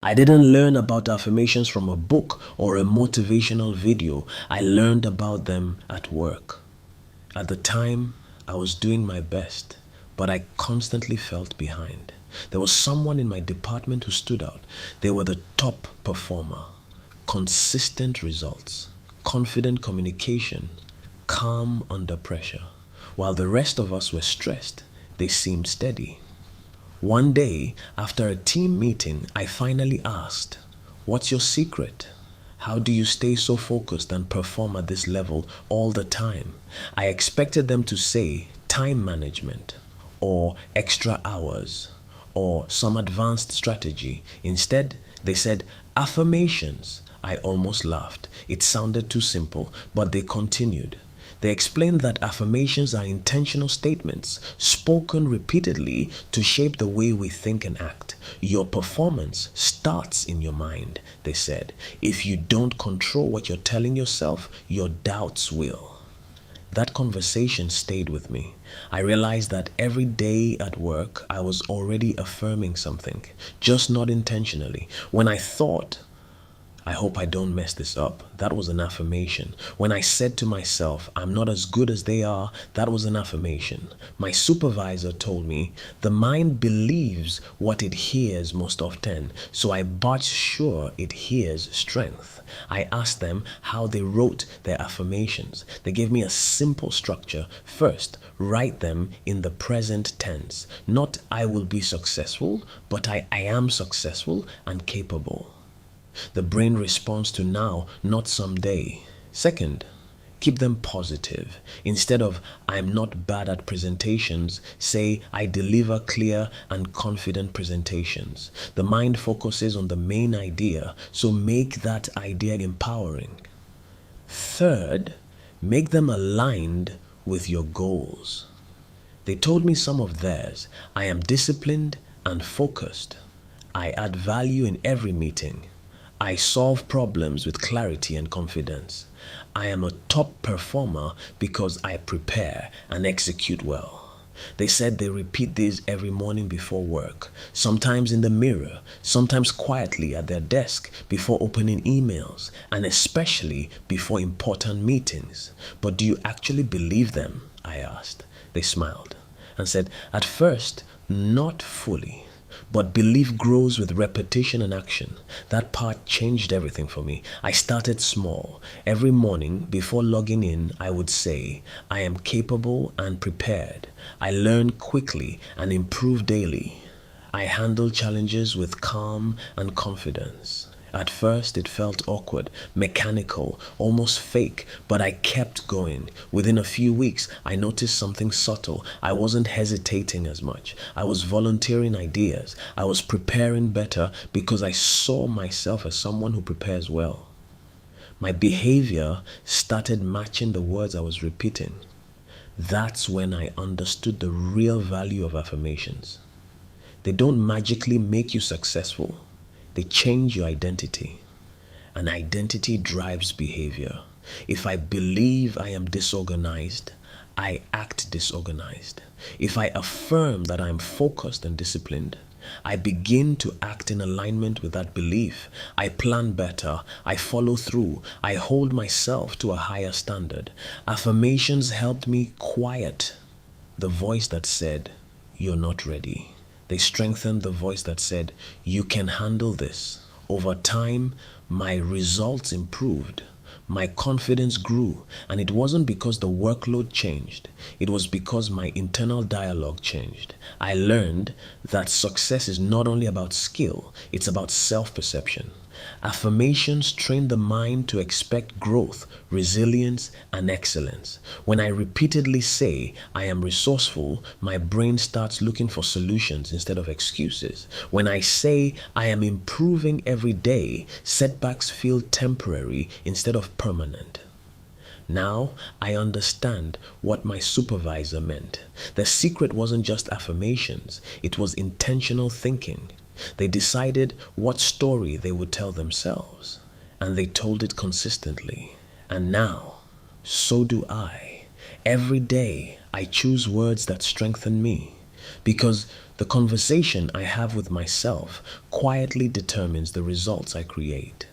I didn't learn about affirmations from a book or a motivational video. I learned about them at work. At the time, I was doing my best, but I constantly felt behind. There was someone in my department who stood out. They were the top performer, consistent results, confident communication, calm under pressure. While the rest of us were stressed, they seemed steady. One day, after a team meeting, I finally asked, "What's your secret? How do you stay so focused and perform at this level all the time?" I expected them to say time management, or extra hours, or some advanced strategy. Instead, they said affirmations. I almost laughed. It sounded too simple, but they continued. They explained that affirmations are intentional statements spoken repeatedly to shape the way we think and act. Your performance starts in your mind, they said. If you don't control what you're telling yourself, your doubts will. That conversation stayed with me. I realized that every day at work, I was already affirming something, just not intentionally. When I thought, "I hope I don't mess this up," that was an affirmation. When I said to myself, "I'm not as good as they are," that was an affirmation. My supervisor told me, "The mind believes what it hears most often, so I bought sure it hears strength." I asked them how they wrote their affirmations. They gave me a simple structure. First, write them in the present tense. Not "I will be successful," but I am successful and capable. The brain responds to now, not someday. Second, keep them positive. Instead of "I'm not bad at presentations," say "I deliver clear and confident presentations." The mind focuses on the main idea, so make that idea empowering. Third, make them aligned with your goals. They told me some of theirs. "I am disciplined and focused. I add value in every meeting. I solve problems with clarity and confidence. I am a top performer because I prepare and execute well." They said they repeat these every morning before work, sometimes in the mirror, sometimes quietly at their desk before opening emails, and especially before important meetings. "But do you actually believe them?" I asked. They smiled and said, "At first, not fully. But belief grows with repetition and action." That part changed everything for me. I started small. Every morning before logging in, I would say, "I am capable and prepared. I learn quickly and improve daily. I handle challenges with calm and confidence." At first, it felt awkward, mechanical, almost fake, but I kept going. Within a few weeks, I noticed something subtle. I wasn't hesitating as much. I was volunteering ideas. I was preparing better because I saw myself as someone who prepares well. My behavior started matching the words I was repeating. That's when I understood the real value of affirmations. They don't magically make you successful. They change your identity, and identity drives behavior. If I believe I am disorganized, I act disorganized. If I affirm that I am focused and disciplined, I begin to act in alignment with that belief. I plan better. I follow through. I hold myself to a higher standard. Affirmations helped me quiet the voice that said, "You're not ready." They strengthened the voice that said, "You can handle this." Over time, my results improved. My confidence grew, and it wasn't because the workload changed. It was because my internal dialogue changed. I learned that success is not only about skill, it's about self-perception. Affirmations train the mind to expect growth, resilience, and excellence. When I repeatedly say, "I am resourceful," my brain starts looking for solutions instead of excuses. When I say, "I am improving every day," setbacks feel temporary instead of permanent. Now I understand what my supervisor meant. The secret wasn't just affirmations, it was intentional thinking. They decided what story they would tell themselves, and they told it consistently. And now, so do I. Every day, I choose words that strengthen me. because the conversation I have with myself quietly determines the results I create.